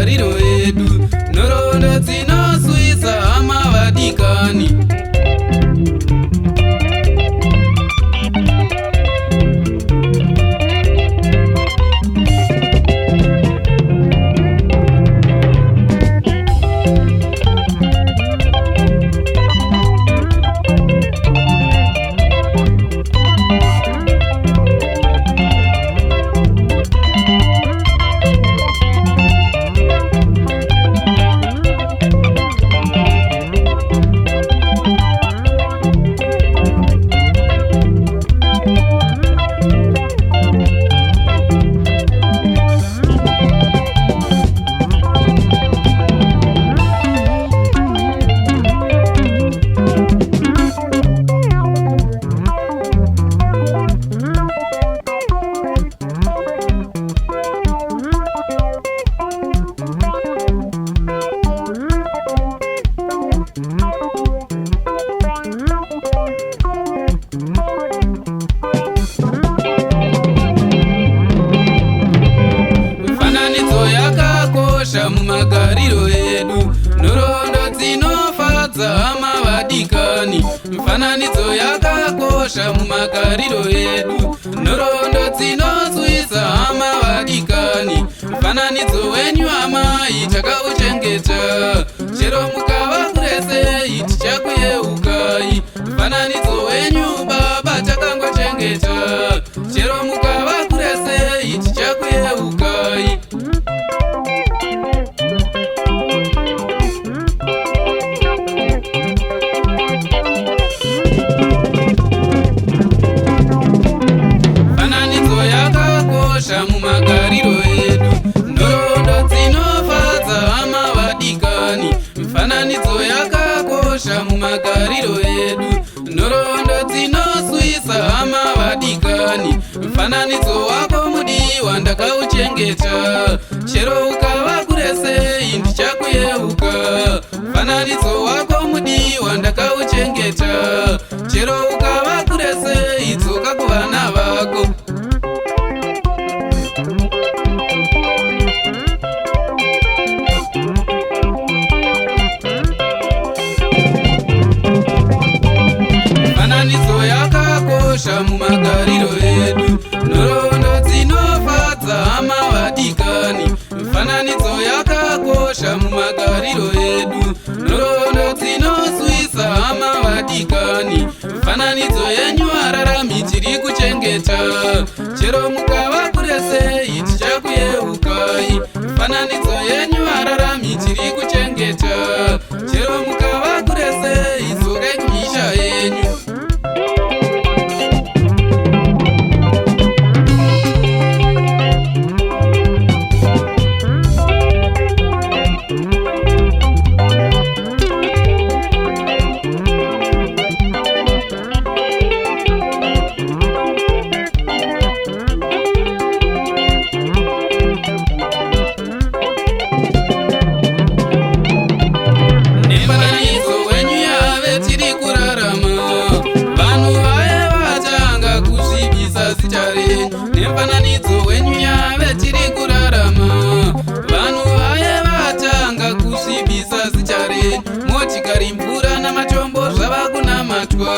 mumagariro edu, nhoroondo dzinoswisa hama vadikani. Mumagariro edu, nhoroondo dzinofadza hama vadikani. Mifananidzo yakakosha mumagariro edu, nhoroondo dzinoswisa hama vadikani. Mufananidzo wenyu amai takauchengeta, chero mukava kuresei tichakuyeukai. Mufananidzo wenyu baba takangochengeta, chero mukava kuresei tichakuyeukai. Mumagariro edu, nhoroondo dzinofadza hama vadikani. Mifananidzo yakakosha mumagariro edu, nhoroondo dzinoswisa hama vadikani. Mufananidzo wako mudiwa ndakauchengeta, chero ukava kuresei ndichakuyeuka. Mufananidzo wako mudiwa ndakauchengeta, chero ukava kuresei dzoka kuvana vako. Mifananidzo yakakosha mumagariro edu, nhoroondo dzinofadza hama vadikani. Mifananidzo yakakosha mumagariro edu, nhoroondo dzinoswisa hama vadikani. Mifananidzo yenyu hararami tiri kuchengeta, chero mukava kuresei tichakuyeukai. Mifananidzo yenyu hararami tiri kuchengeta, chero mukava kuresei dzoka kumisha yenyu. Mufananidzo wenyu yave tiri kurarama, vanhu vaye vatanga kusvibisa zita renyu. Motikari, mvura namatombo zvava kunamatwa.